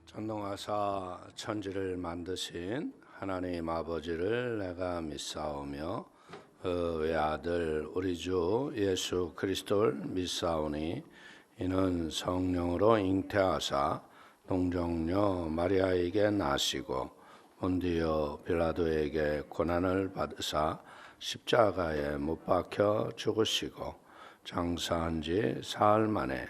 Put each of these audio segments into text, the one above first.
전능하사 천지를 만드신 하나님 아버지를 내가 믿사오며 외아들 우리 주 예수 그리스도를 믿사오니 이는 성령으로 잉태하사 동정녀 마리아에게 나시고 본디오 빌라도에게 고난을 받으사 십자가에 못 박혀 죽으시고 장사한 지 사흘 만에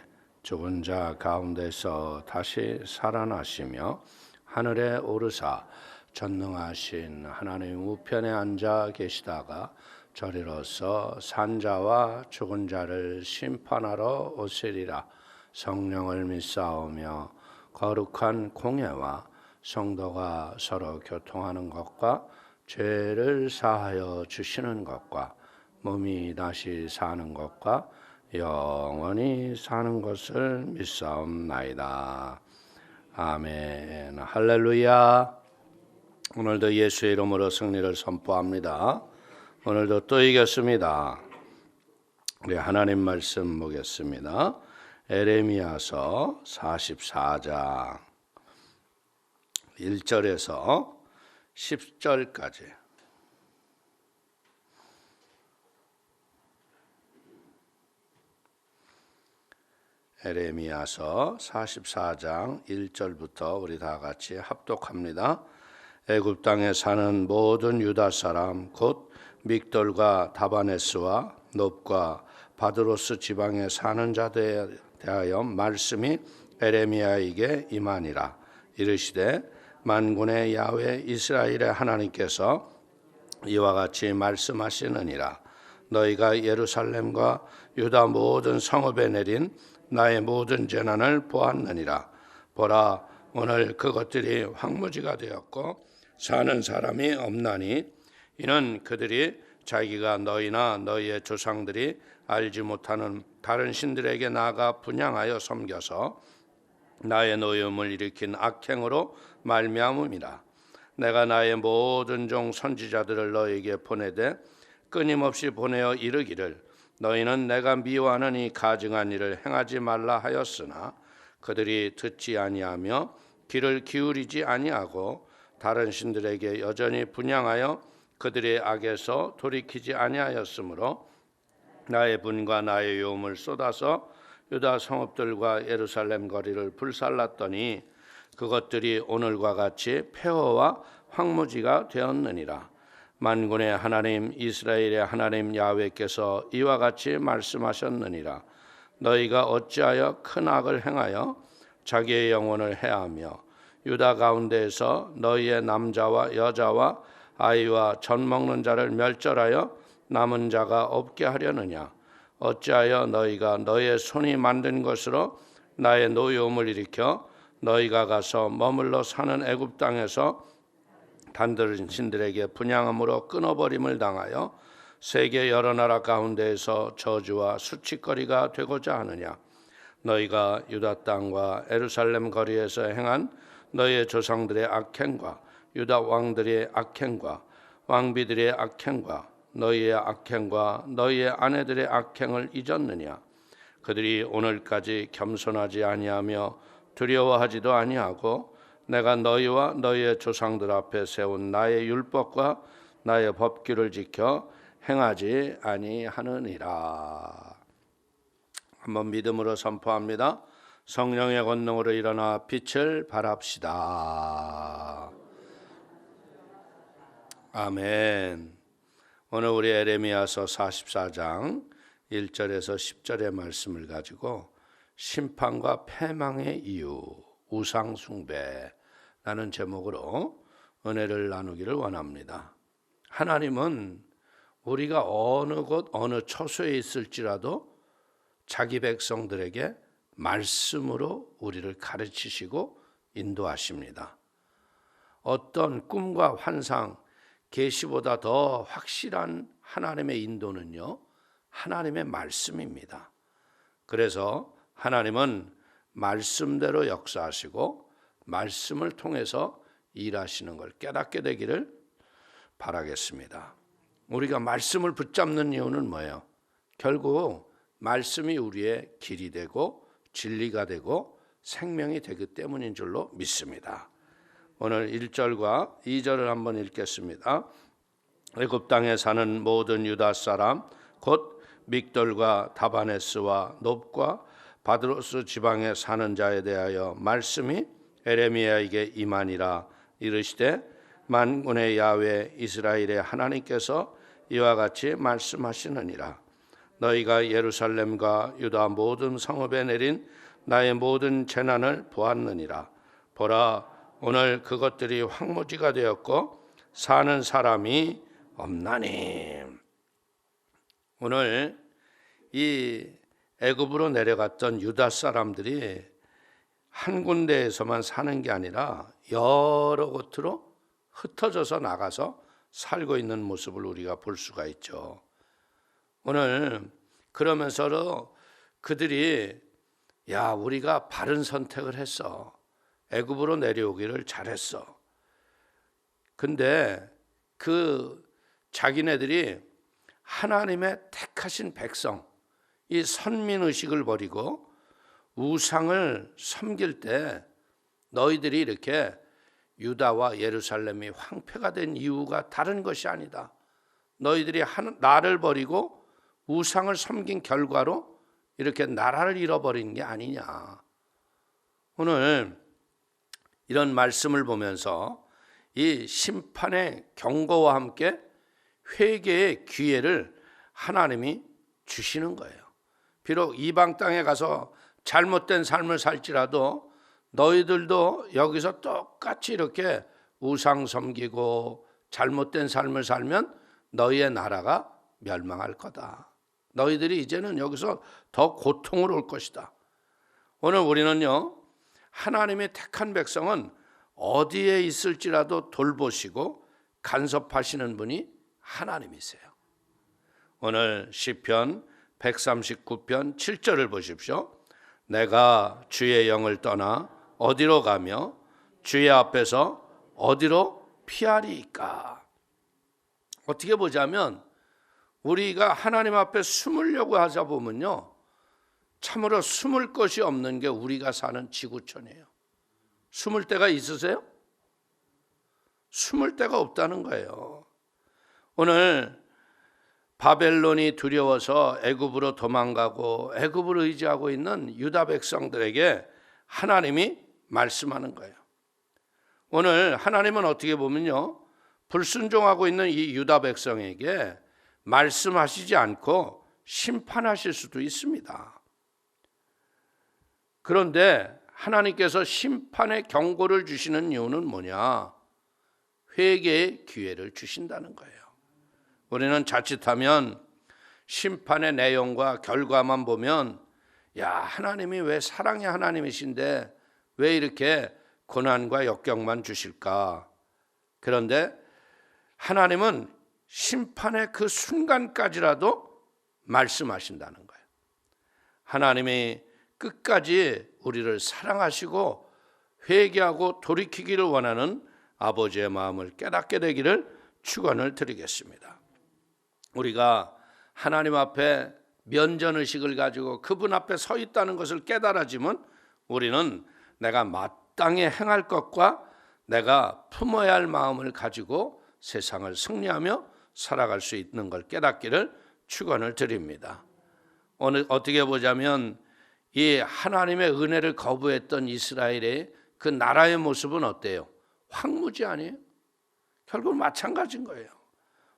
죽은 자 가운데서 다시 살아나시며 하늘에 오르사 전능하신 하나님 우편에 앉아 계시다가 저리로서 산자와 죽은 자를 심판하러 오시리라. 성령을 믿사오며 거룩한 공예와 성도가 서로 교통하는 것과 죄를 사하여 주시는 것과 몸이 다시 사는 것과 영원히 사는 것을 믿사옵나이다. 아멘. 할렐루야. 오늘도 예수의 이름으로 승리를 선포합니다. 오늘도 또 이겼습니다. 우리 하나님 말씀 보겠습니다. 에레미야서 44장 1절에서 10절까지. 에레미야서 44장 1절부터 우리 다 같이 합독합니다. 애굽 땅에 사는 모든 유다 사람 곧 믹돌과 다바네스와 놉과 바드로스 지방에 사는 자들에 대하여 말씀이 에레미야에게 임하니라. 이르시되 만군의 야훼 이스라엘의 하나님께서 이와 같이 말씀하시느니라. 너희가 예루살렘과 유다 모든 성읍에 내린 나의 모든 재난을 보았느니라. 보라, 오늘 그것들이 황무지가 되었고 사는 사람이 없나니 이는 그들이 자기가 너희나 너희의 조상들이 알지 못하는 다른 신들에게 나아가 분향하여 섬겨서 나의 노여움을 일으킨 악행으로 말미암음이라. 내가 나의 모든 종 선지자들을 너희에게 보내되 끊임없이 보내어 이르기를 너희는 내가 미워하는 이 가증한 일을 행하지 말라 하였으나 그들이 듣지 아니하며 귀를 기울이지 아니하고 다른 신들에게 여전히 분향하여 그들의 악에서 돌이키지 아니하였으므로 나의 분과 나의 요음을 쏟아서 유다 성읍들과 예루살렘 거리를 불살랐더니 그것들이 오늘과 같이 폐허와 황무지가 되었느니라. 만군의 하나님 이스라엘의 하나님 야훼께서 이와 같이 말씀하셨느니라. 너희가 어찌하여 큰 악을 행하여 자기의 영혼을 해하며 유다 가운데에서 너희의 남자와 여자와 아이와 젖 먹는 자를 멸절하여 남은 자가 없게 하려느냐. 어찌하여 너희가 너희의 손이 만든 것으로 나의 노여움을 일으켜 너희가 가서 머물러 사는 애굽 땅에서 다른 신들에게 분향함으로 끊어버림을 당하여 세계 여러 나라 가운데에서 저주와 수치거리가 되고자 하느냐. 너희가 유다 땅과 예루살렘 거리에서 행한 너희의 조상들의 악행과 유다 왕들의 악행과 왕비들의 악행과 너희의 악행과 너희의 아내들의 악행을 잊었느냐. 그들이 오늘까지 겸손하지 아니하며 두려워하지도 아니하고 내가 너희와 너희의 조상들 앞에 세운 나의 율법과 나의 법규를 지켜 행하지 아니하느니라. 한번 믿음으로 선포합니다. 성령의 권능으로 일어나 빛을 발합시다. 아멘. 오늘 우리 에레미야서 44장 1절에서 10절의 말씀을 가지고 심판과 패망의 이유, 우상 숭배라는 제목으로 은혜를 나누기를 원합니다. 하나님은 우리가 어느 곳 어느 처소에 있을지라도 자기 백성들에게 말씀으로 우리를 가르치시고 인도하십니다. 어떤 꿈과 환상, 계시보다 더 확실한 하나님의 인도는요, 하나님의 말씀입니다. 그래서 하나님은 말씀대로 역사하시고 말씀을 통해서 일하시는 걸 깨닫게 되기를 바라겠습니다. 우리가 말씀을 붙잡는 이유는 뭐예요? 결국 말씀이 우리의 길이 되고 진리가 되고 생명이 되기 때문인 줄로 믿습니다. 오늘 1절과 2절을 한번 읽겠습니다. 애굽 땅에 사는 모든 유다 사람 곧 믹돌과 다바네스와 놉과 바드로스 지방에 사는 자에 대하여 말씀이 에레미야에게 임하니라. 이르시되 만군의 야훼 이스라엘의 하나님께서 이와 같이 말씀하시느니라. 너희가 예루살렘과 유다 모든 성읍에 내린 나의 모든 재난을 보았느니라. 보라, 오늘 그것들이 황무지가 되었고 사는 사람이 없나니. 오늘 이 애굽으로 내려갔던 유다 사람들이 한 군데에서만 사는 게 아니라 여러 곳으로 흩어져서 나가서 살고 있는 모습을 우리가 볼 수가 있죠. 오늘 그러면서 그들이 야, 우리가 바른 선택을 했어. 애굽으로 내려오기를 잘했어. 근데 그 자기네들이 하나님의 택하신 백성, 이 선민의식을 버리고 우상을 섬길 때 너희들이 이렇게 유다와 예루살렘이 황폐가 된 이유가 다른 것이 아니다. 너희들이 나를 버리고 우상을 섬긴 결과로 이렇게 나라를 잃어버린 게 아니냐. 오늘 이런 말씀을 보면서 이 심판의 경고와 함께 회개의 기회를 하나님이 주시는 거예요. 비록 이방 땅에 가서 잘못된 삶을 살지라도 너희들도 여기서 똑같이 이렇게 우상 섬기고 잘못된 삶을 살면 너희의 나라가 멸망할 거다. 너희들이 이제는 여기서 더 고통을 올 것이다. 오늘 우리는요, 하나님의 택한 백성은 어디에 있을지라도 돌보시고 간섭하시는 분이 하나님이세요. 오늘 시편 139편 7절을 보십시오. 내가 주의 영을 떠나 어디로 가며 주의 앞에서 어디로 피하리이까. 어떻게 보자면 우리가 하나님 앞에 숨으려고 하자 보면요, 참으로 숨을 것이 없는 게 우리가 사는 지구촌이에요. 숨을 데가 있으세요? 숨을 데가 없다는 거예요. 오늘 바벨론이 두려워서 애굽으로 도망가고 애굽을 의지하고 있는 유다 백성들에게 하나님이 말씀하는 거예요. 오늘 하나님은 어떻게 보면요, 불순종하고 있는 이 유다 백성에게 말씀하시지 않고 심판하실 수도 있습니다. 그런데 하나님께서 심판의 경고를 주시는 이유는 뭐냐? 회개의 기회를 주신다는 거예요. 우리는 자칫하면 심판의 내용과 결과만 보면 야, 하나님이 왜 사랑의 하나님이신데 왜 이렇게 고난과 역경만 주실까? 그런데 하나님은 심판의 그 순간까지라도 말씀하신다는 거예요. 하나님이 끝까지 우리를 사랑하시고 회개하고 돌이키기를 원하는 아버지의 마음을 깨닫게 되기를 축원을 드리겠습니다. 우리가 하나님 앞에 면전의식을 가지고 그분 앞에 서 있다는 것을 깨달아지면 우리는 내가 마땅히 행할 것과 내가 품어야 할 마음을 가지고 세상을 승리하며 살아갈 수 있는 걸 깨닫기를 축원을 드립니다. 오늘 어떻게 보자면 이 하나님의 은혜를 거부했던 이스라엘의 그 나라의 모습은 어때요? 황무지 아니에요? 결국 마찬가지인 거예요.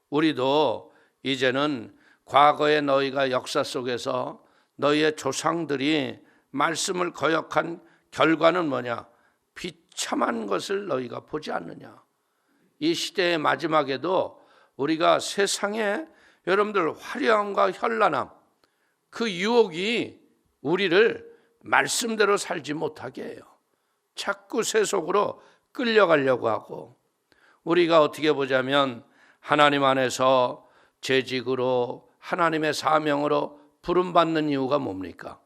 우리도 이제는 과거의 너희가 역사 속에서 너희의 조상들이 말씀을 거역한 결과는 뭐냐? 비참한 것을 너희가 보지 않느냐? 이 시대의 마지막에도 우리가 세상에 여러분들 화려함과 현란함, 그 유혹이 우리를 말씀대로 살지 못하게 해요. 자꾸 세속으로 끌려가려고 하고, 우리가 어떻게 보자면 하나님 안에서 재직으로 하나님의 사명으로 부름받는 이유가 뭡니까?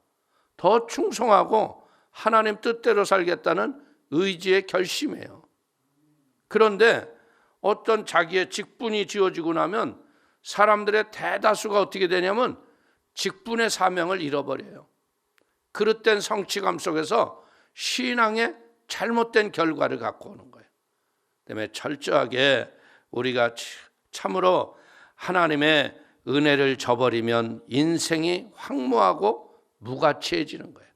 더 충성하고 하나님 뜻대로 살겠다는 의지의 결심이에요. 그런데 어떤 자기의 직분이 지어지고 나면 사람들의 대다수가 어떻게 되냐면 직분의 사명을 잃어버려요. 그릇된 성취감 속에서 신앙의 잘못된 결과를 갖고 오는 거예요. 때문에 철저하게 우리가 참으로 하나님의 은혜를 저버리면 인생이 황무하고 무가치해지는 거예요.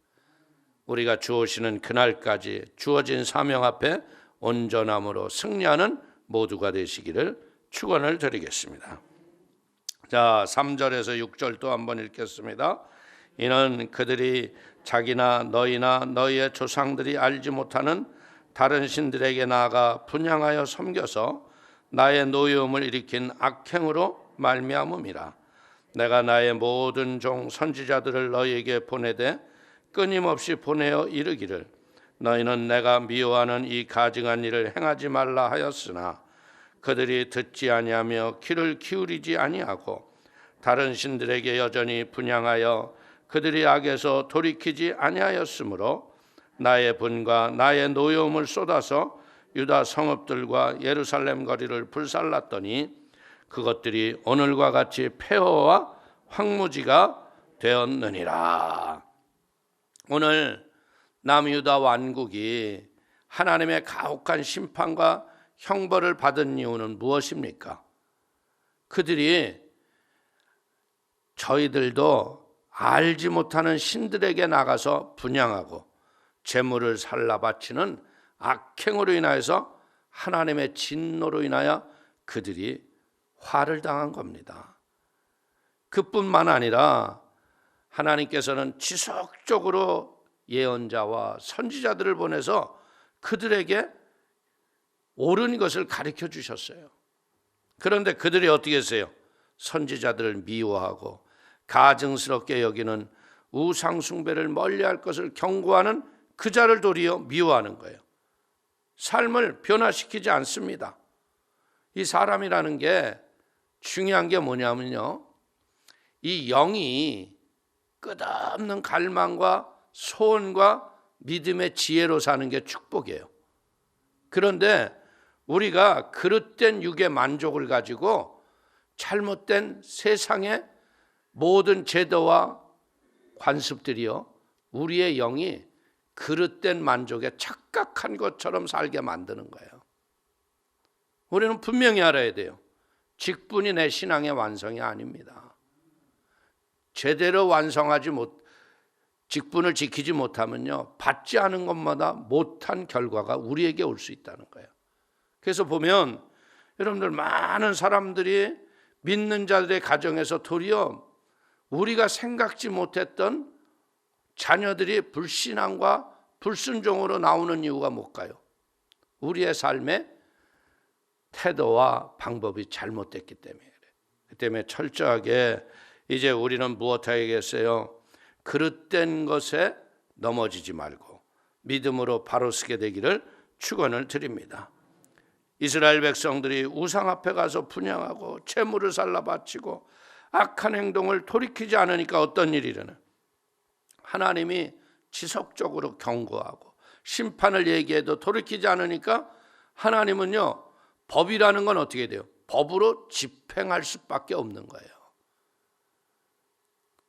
우리가 주오시는 그날까지 주어진 사명 앞에 온전함으로 승리하는 모두가 되시기를 축원을 드리겠습니다. 자, 3절에서 6절 또 한번 읽겠습니다. 이는 그들이 자기나 너희나 너희의 조상들이 알지 못하는 다른 신들에게 나아가 분향하여 섬겨서 나의 노여움을 일으킨 악행으로 말미암음이라. 내가 나의 모든 종 선지자들을 너희에게 보내되 끊임없이 보내어 이르기를 너희는 내가 미워하는 이 가증한 일을 행하지 말라 하였으나 그들이 듣지 아니하며 귀를 기울이지 아니하고 다른 신들에게 여전히 분향하여 그들이 악에서 돌이키지 아니하였으므로 나의 분과 나의 노여움을 쏟아서 유다 성읍들과 예루살렘 거리를 불살랐더니 그것들이 오늘과 같이 폐허와 황무지가 되었느니라. 오늘 남유다 왕국이 하나님의 가혹한 심판과 형벌을 받은 이유는 무엇입니까? 그들이 저희들도 알지 못하는 신들에게 나가서 분향하고 재물을 살라 바치는 악행으로 인하여서 하나님의 진노로 인하여 그들이 화를 당한 겁니다. 그뿐만 아니라 하나님께서는 지속적으로 예언자와 선지자들을 보내서 그들에게 옳은 것을 가르쳐 주셨어요. 그런데 그들이 어떻게 했어요? 선지자들을 미워하고 가증스럽게 여기는 우상 숭배를 멀리할 것을 경고하는 그 자를 도리어 미워하는 거예요. 삶을 변화시키지 않습니다. 이 사람이라는 게 중요한 게 뭐냐면요, 이 영이 끝없는 갈망과 소원과 믿음의 지혜로 사는 게 축복이에요. 그런데 우리가 그릇된 육의 만족을 가지고 잘못된 세상의 모든 제도와 관습들이요, 우리의 영이 그릇된 만족에 착각한 것처럼 살게 만드는 거예요. 우리는 분명히 알아야 돼요. 직분이 내 신앙의 완성이 아닙니다. 제대로 완성하지 직분을 지키지 못하면요, 받지 않은 것마다 못한 결과가 우리에게 올 수 있다는 거예요. 그래서 보면 여러분들 많은 사람들이 믿는 자들의 가정에서 도리어 우리가 생각지 못했던 자녀들이 불신앙과 불순종으로 나오는 이유가 뭘까요? 우리의 삶의 태도와 방법이 잘못됐기 때문에 그래요. 그 때문에 철저하게 이제 우리는 무엇하겠어요? 그릇된 것에 넘어지지 말고 믿음으로 바로 서게 되기를 축원을 드립니다. 이스라엘 백성들이 우상 앞에 가서 분향하고 재물을 살라 바치고 악한 행동을 돌이키지 않으니까 어떤 일이 일어나요? 하나님이 지속적으로 경고하고 심판을 얘기해도 돌이키지 않으니까 하나님은요, 법이라는 건 어떻게 돼요? 법으로 집행할 수밖에 없는 거예요.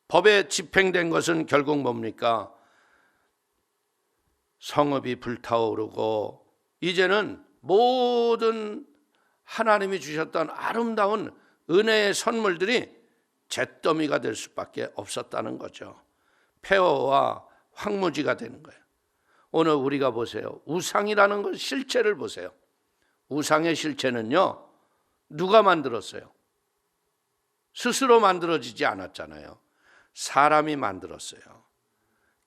법에 집행된 것은 결국 뭡니까? 성읍이 불타오르고 이제는 모든 하나님이 주셨던 아름다운 은혜의 선물들이 잿더미가 될 수밖에 없었다는 거죠. 폐허와 황무지가 되는 거예요. 오늘 우리가 보세요. 우상이라는 것 실체를 보세요. 우상의 실체는요, 누가 만들었어요? 스스로 만들어지지 않았잖아요. 사람이 만들었어요.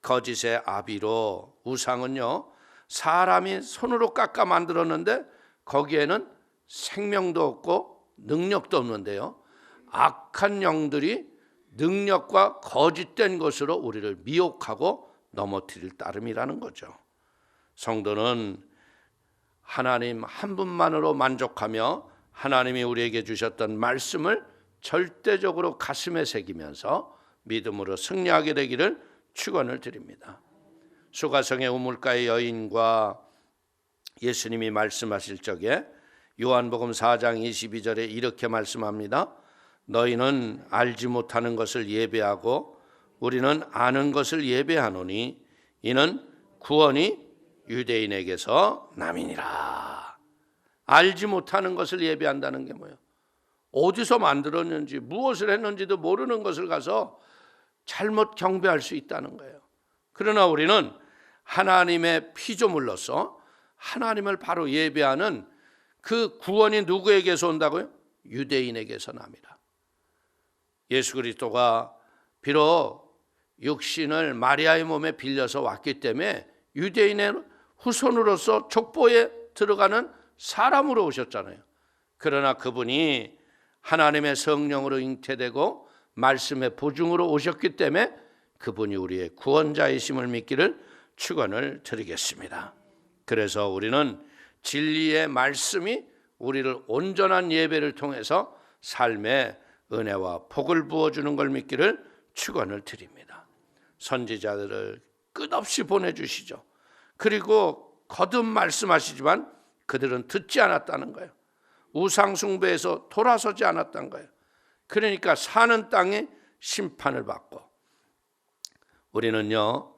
거짓의 아비로 우상은요, 사람이 손으로 깎아 만들었는데 거기에는 생명도 없고 능력도 없는데요, 악한 영들이 능력과 거짓된 것으로 우리를 미혹하고 넘어뜨릴 따름이라는 거죠. 성도는 하나님 한 분만으로 만족하며 하나님이 우리에게 주셨던 말씀을 절대적으로 가슴에 새기면서 믿음으로 승리하게 되기를 축원을 드립니다. 수가성의 우물가의 여인과 예수님이 말씀하실 적에 요한복음 4장 22절에 이렇게 말씀합니다. 너희는 알지 못하는 것을 예배하고 우리는 아는 것을 예배하노니 이는 구원이 유대인에게서 남이니라. 알지 못하는 것을 예배한다는 게 뭐예요? 어디서 만들었는지 무엇을 했는지도 모르는 것을 가서 잘못 경배할 수 있다는 거예요. 그러나 우리는 하나님의 피조물로서 하나님을 바로 예배하는 그 구원이 누구에게서 온다고요? 유대인에게서 납니다. 예수 그리스도가 비록 육신을 마리아의 몸에 빌려서 왔기 때문에 유대인의 후손으로서 족보에 들어가는 사람으로 오셨잖아요. 그러나 그분이 하나님의 성령으로 잉태되고 말씀의 보증으로 오셨기 때문에 그분이 우리의 구원자이심을 믿기를 축원을 드리겠습니다. 그래서 우리는 진리의 말씀이 우리를 온전한 예배를 통해서 삶의 은혜와 복을 부어주는 걸 믿기를 축원을 드립니다. 선지자들을 끝없이 보내주시죠. 그리고 거듭 말씀하시지만 그들은 듣지 않았다는 거예요. 우상 숭배에서 돌아서지 않았다는 거예요. 그러니까 사는 땅에 심판을 받고, 우리는요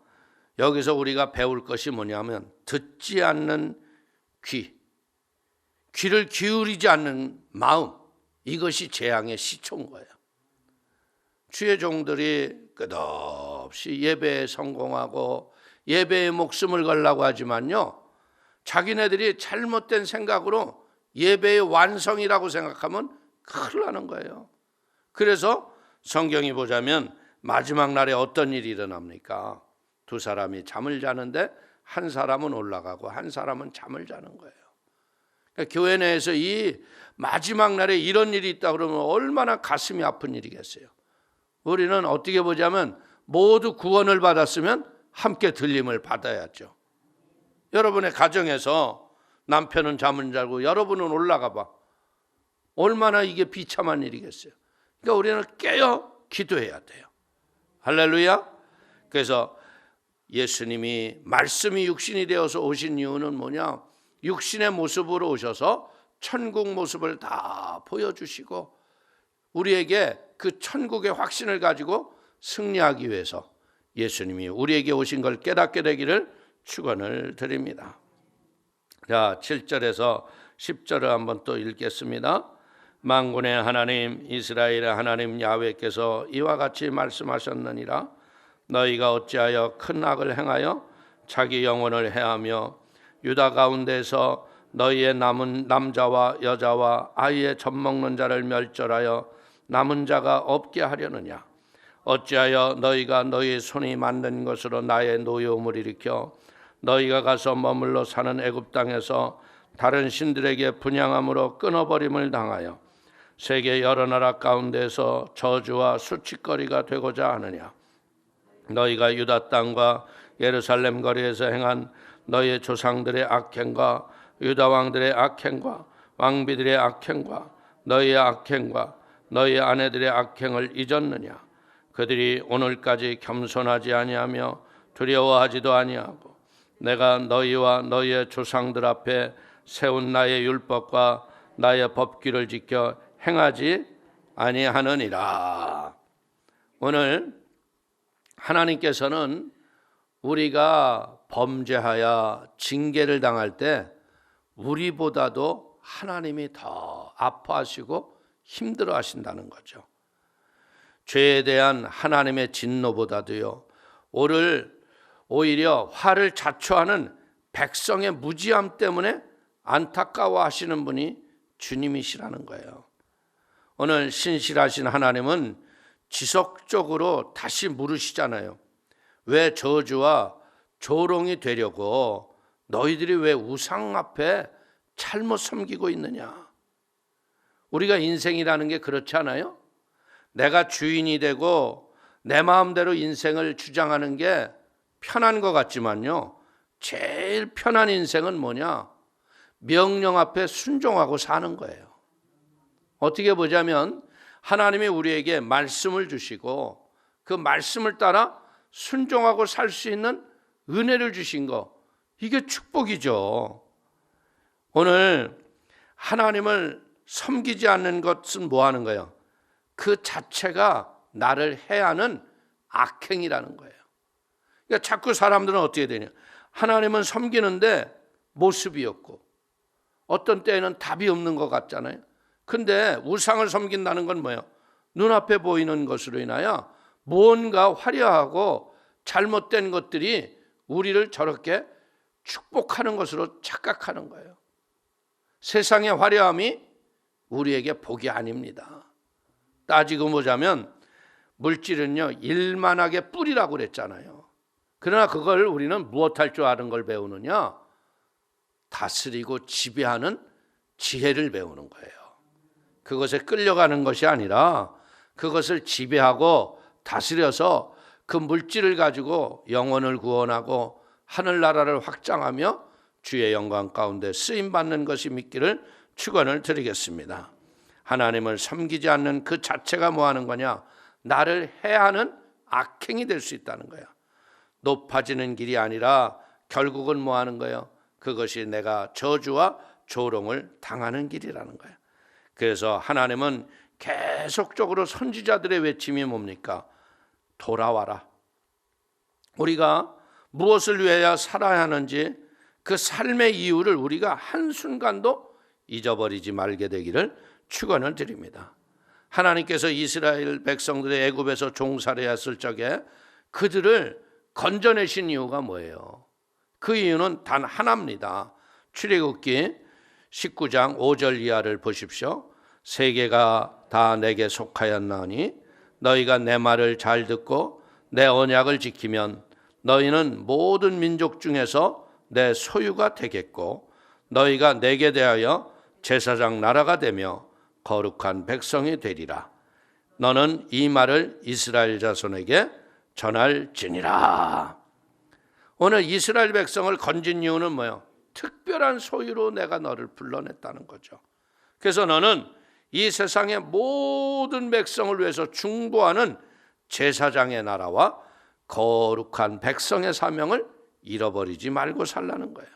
여기서 우리가 배울 것이 뭐냐면 듣지 않는 귀를 기울이지 않는 마음, 이것이 재앙의 시초인 거예요. 주의 종들이 끝없이 예배에 성공하고 예배에 목숨을 걸라고 하지만요, 자기네들이 잘못된 생각으로 예배의 완성이라고 생각하면 큰일 나는 거예요. 그래서 성경이 보자면 마지막 날에 어떤 일이 일어납니까? 두 사람이 잠을 자는데 한 사람은 올라가고 한 사람은 잠을 자는 거예요. 그러니까 교회 내에서 이 마지막 날에 이런 일이 있다 그러면 얼마나 가슴이 아픈 일이겠어요. 우리는 어떻게 보자면 모두 구원을 받았으면 함께 들림을 받아야죠. 여러분의 가정에서 남편은 잠을 자고 여러분은 올라가 봐. 얼마나 이게 비참한 일이겠어요. 그러니까 우리는 깨어 기도해야 돼요. 할렐루야. 그래서 예수님이 말씀이 육신이 되어서 오신 이유는 뭐냐? 육신의 모습으로 오셔서 천국 모습을 다 보여주시고 우리에게 그 천국의 확신을 가지고 승리하기 위해서 예수님이 우리에게 오신 걸 깨닫게 되기를 축원을 드립니다. 자, 7절에서 10절을 한번 또 읽겠습니다. 만군의 하나님 이스라엘의 하나님 야훼께서 이와 같이 말씀하셨느니라. 너희가 어찌하여 큰 악을 행하여 자기 영혼을 해하며 유다 가운데서 너희의 남은 남자와 여자와 아이의 젖먹는 자를 멸절하여 남은 자가 없게 하려느냐. 어찌하여 너희가 너희 손이 만든 것으로 나의 노여움을 일으켜 너희가 가서 머물러 사는 애굽 땅에서 다른 신들에게 분향함으로 끊어버림을 당하여 세계 여러 나라 가운데서 저주와 수치거리가 되고자 하느냐. 너희가 유다 땅과 예루살렘 거리에서 행한 너희의 조상들의 악행과 유다 왕들의 악행과 왕비들의 악행과 너희의 악행과 너희의 아내들의 악행을 잊었느냐. 그들이 오늘까지 겸손하지 아니하며 두려워하지도 아니하고 내가 너희와 너희의 조상들 앞에 세운 나의 율법과 나의 법규를 지켜 행하지 아니하느니라. 오늘 하나님께서는 우리가 범죄하여 징계를 당할 때 우리보다도 하나님이 더 아파하시고 힘들어 하신다는 거죠. 죄에 대한 하나님의 진노보다도요, 오히려 화를 자초하는 백성의 무지함 때문에 안타까워 하시는 분이 주님이시라는 거예요. 오늘 신실하신 하나님은 지속적으로 다시 물으시잖아요. 왜 저주와 조롱이 되려고 너희들이 왜 우상 앞에 잘못 섬기고 있느냐. 우리가 인생이라는 게 그렇지 않아요? 내가 주인이 되고 내 마음대로 인생을 주장하는 게 편한 것 같지만요, 제일 편한 인생은 뭐냐? 명령 앞에 순종하고 사는 거예요. 어떻게 보자면 하나님이 우리에게 말씀을 주시고 그 말씀을 따라 순종하고 살 수 있는 은혜를 주신 거, 이게 축복이죠. 오늘 하나님을 섬기지 않는 것은 뭐 하는 거예요? 그 자체가 나를 해하는 악행이라는 거예요. 그러니까 자꾸 사람들은 어떻게 되냐? 하나님은 섬기는데 모습이 없고 어떤 때에는 답이 없는 것 같잖아요. 근데 우상을 섬긴다는 건 뭐예요? 눈앞에 보이는 것으로 인하여 무언가 화려하고 잘못된 것들이 우리를 저렇게 축복하는 것으로 착각하는 거예요. 세상의 화려함이 우리에게 복이 아닙니다. 따지고 보자면 물질은요, 일만하게 뿌리라고 그랬잖아요. 그러나 그걸 우리는 무엇할 줄 아는 걸 배우느냐? 다스리고 지배하는 지혜를 배우는 거예요. 그것에 끌려가는 것이 아니라 그것을 지배하고 다스려서 그 물질을 가지고 영혼을 구원하고 하늘나라를 확장하며 주의 영광 가운데 쓰임받는 것이 믿기를 축원을 드리겠습니다. 하나님을 섬기지 않는 그 자체가 뭐 하는 거냐? 나를 해하는 악행이 될 수 있다는 거야. 높아지는 길이 아니라 결국은 뭐 하는 거예요? 그것이 내가 저주와 조롱을 당하는 길이라는 거예요. 그래서 하나님은 계속적으로 선지자들의 외침이 뭡니까? 돌아와라. 우리가 무엇을 위하여 살아야 하는지 그 삶의 이유를 우리가 한순간도 잊어버리지 말게 되기를 축원을 드립니다. 하나님께서 이스라엘 백성들의 애굽에서 종살이했을 적에 그들을 건져내신 이유가 뭐예요? 그 이유는 단 하나입니다. 출애굽기 19장 5절 이하를 보십시오. 세계가 다 내게 속하였나니 너희가 내 말을 잘 듣고 내 언약을 지키면 너희는 모든 민족 중에서 내 소유가 되겠고 너희가 내게 대하여 제사장 나라가 되며 거룩한 백성이 되리라. 너는 이 말을 이스라엘 자손에게 전할지니라. 오늘 이스라엘 백성을 건진 이유는 뭐예요? 특별한 소유로 내가 너를 불러냈다는 거죠. 그래서 너는 이 세상의 모든 백성을 위해서 중보하는 제사장의 나라와 거룩한 백성의 사명을 잃어버리지 말고 살라는 거예요.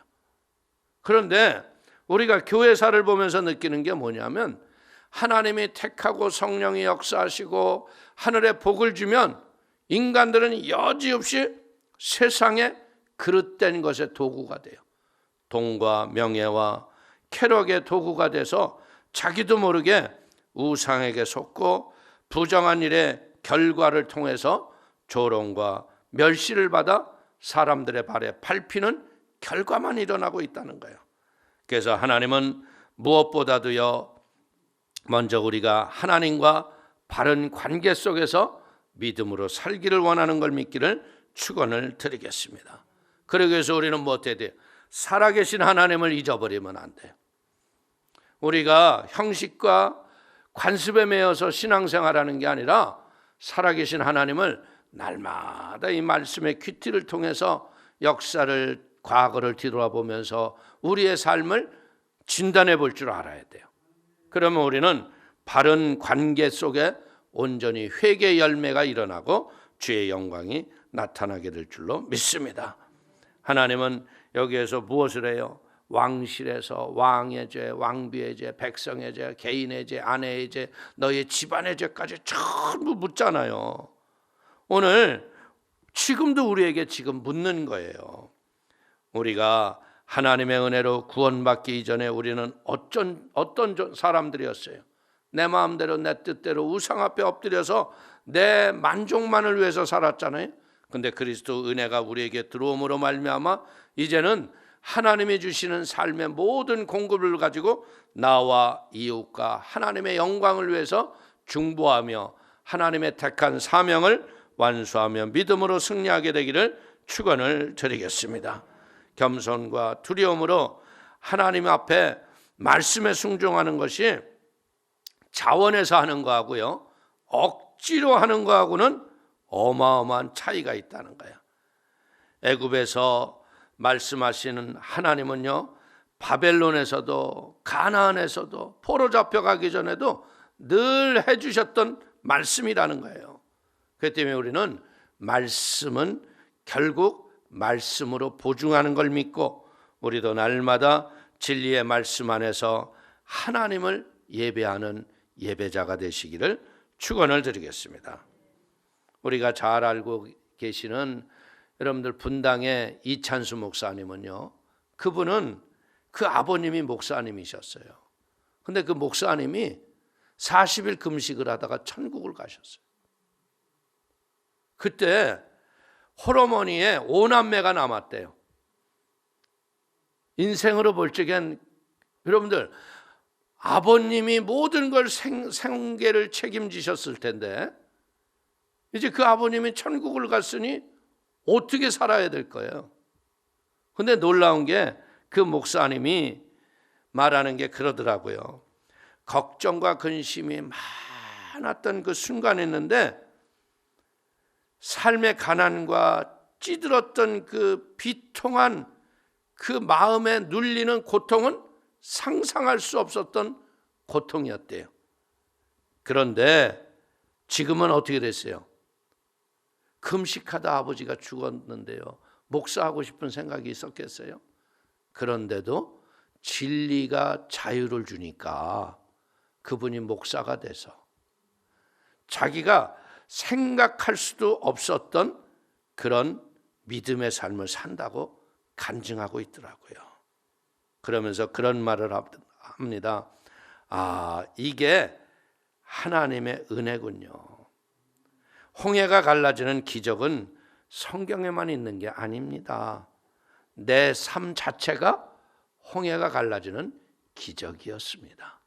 그런데 우리가 교회사를 보면서 느끼는 게 뭐냐면 하나님이 택하고 성령이 역사하시고 하늘의 복을 주면 인간들은 여지없이 세상에 그릇된 것의 도구가 돼요. 돈과 명예와 쾌락의 도구가 돼서 자기도 모르게 우상에게 속고 부정한 일의 결과를 통해서 조롱과 멸시를 받아 사람들의 발에 밟히는 결과만 일어나고 있다는 거예요. 그래서 하나님은 무엇보다도요, 먼저 우리가 하나님과 바른 관계 속에서 믿음으로 살기를 원하는 걸 믿기를 축원을 드리겠습니다. 그러기 위해서 우리는 뭐 어때야 돼요? 살아계신 하나님을 잊어버리면 안 돼요. 우리가 형식과 관습에 매여서 신앙생활하는 게 아니라 살아계신 하나님을 날마다 이 말씀의 퀴티를 통해서 역사를, 과거를 뒤돌아보면서 우리의 삶을 진단해 볼 줄 알아야 돼요. 그러면 우리는 바른 관계 속에 온전히 회개 열매가 일어나고 주의 영광이 나타나게 될 줄로 믿습니다. 하나님은 여기에서 무엇을 해요? 왕실에서 왕의 죄, 왕비의 죄, 백성의 죄, 개인의 죄, 아내의 죄, 너의 집안의 죄까지 전부 묻잖아요. 오늘 지금도 우리에게 지금 묻는 거예요. 우리가 하나님의 은혜로 구원받기 이전에 우리는 어떤 사람들이었어요? 내 마음대로 내 뜻대로 우상 앞에 엎드려서 내 만족만을 위해서 살았잖아요. 근데 그리스도 은혜가 우리에게 들어옴으로 말미암아 이제는 하나님이 주시는 삶의 모든 공급을 가지고 나와 이웃과 하나님의 영광을 위해서 중보하며 하나님의 택한 사명을 완수하며 믿음으로 승리하게 되기를 축원을 드리겠습니다. 겸손과 두려움으로 하나님 앞에 말씀에 순종하는 것이 자원해서 하는 거하고요, 억지로 하는 거하고는 어마어마한 차이가 있다는 거예요. 애굽에서 말씀하시는 하나님은요, 바벨론에서도 가나안에서도 포로 잡혀가기 전에도 늘 해주셨던 말씀이라는 거예요. 그렇기 때문에 우리는 말씀은 결국 말씀으로 보증하는 걸 믿고 우리도 날마다 진리의 말씀 안에서 하나님을 예배하는 예배자가 되시기를 축원을 드리겠습니다. 우리가 잘 알고 계시는 여러분들 분당의 이찬수 목사님은요, 그분은 그 아버님이 목사님이셨어요. 근데 그 목사님이 40일 금식을 하다가 천국을 가셨어요. 그때 홀어머니에 5남매가 남았대요. 인생으로 볼 적엔 여러분들 아버님이 모든 걸 생계를 책임지셨을 텐데 이제 그 아버님이 천국을 갔으니 어떻게 살아야 될 거예요. 근데 놀라운 게 그 목사님이 말하는 게 그러더라고요. 걱정과 근심이 많았던 그 순간이었는데 삶의 가난과 찌들었던 그 비통한 그 마음에 눌리는 고통은 상상할 수 없었던 고통이었대요. 그런데 지금은 어떻게 됐어요? 금식하다 아버지가 죽었는데요, 목사하고 싶은 생각이 있었겠어요? 그런데도 진리가 자유를 주니까 그분이 목사가 돼서 자기가 생각할 수도 없었던 그런 믿음의 삶을 산다고 간증하고 있더라고요. 그러면서 그런 말을 합니다. 아, 이게 하나님의 은혜군요. 홍해가 갈라지는 기적은 성경에만 있는 게 아닙니다. 내 삶 자체가 홍해가 갈라지는 기적이었습니다.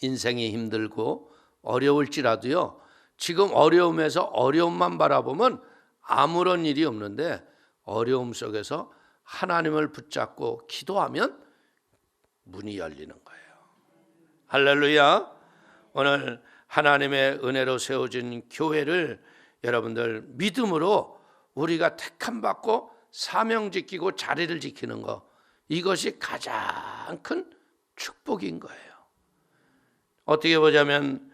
인생이 힘들고 어려울지라도요, 지금 어려움에서 어려움만 바라보면 아무런 일이 없는데 어려움 속에서 하나님을 붙잡고 기도하면 문이 열리는 거예요. 할렐루야. 오늘 하나님의 은혜로 세워진 교회를 여러분들 믿음으로 우리가 택함 받고 사명 지키고 자리를 지키는 거, 이것이 가장 큰 축복인 거예요. 어떻게 보자면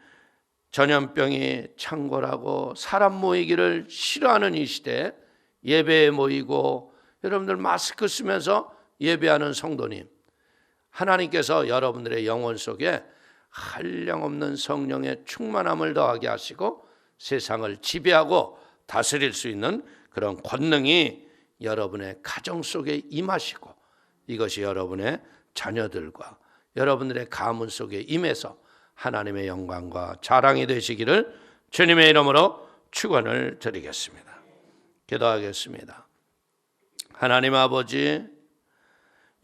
전염병이 창궐하고 사람 모이기를 싫어하는 이 시대에 예배에 모이고 여러분들 마스크 쓰면서 예배하는 성도님, 하나님께서 여러분들의 영혼 속에 한량없는 성령의 충만함을 더하게 하시고 세상을 지배하고 다스릴 수 있는 그런 권능이 여러분의 가정 속에 임하시고 이것이 여러분의 자녀들과 여러분들의 가문 속에 임해서 하나님의 영광과 자랑이 되시기를 주님의 이름으로 축원을 드리겠습니다. 기도하겠습니다. 하나님 아버지,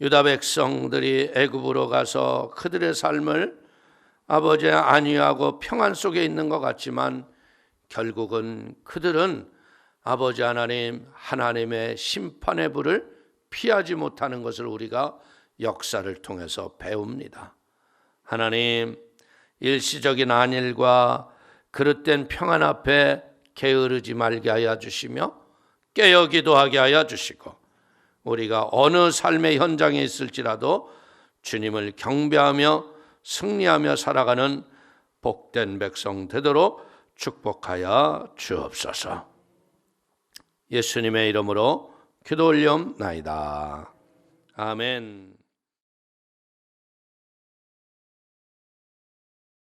유다 백성들이 애굽으로 가서 그들의 삶을 아버지 안위하고 평안 속에 있는 것 같지만 결국은 그들은 아버지 하나님, 하나님의 심판의 불을 피하지 못하는 것을 우리가 역사를 통해서 배웁니다. 하나님, 일시적인 안일과 그릇된 평안 앞에 게으르지 말게 하여 주시며 깨어 기도하게 하여 주시고 우리가 어느 삶의 현장에 있을지라도 주님을 경배하며 승리하며 살아가는 복된 백성 되도록 축복하여 주옵소서. 예수님의 이름으로 기도 올리옵나이다. 아멘.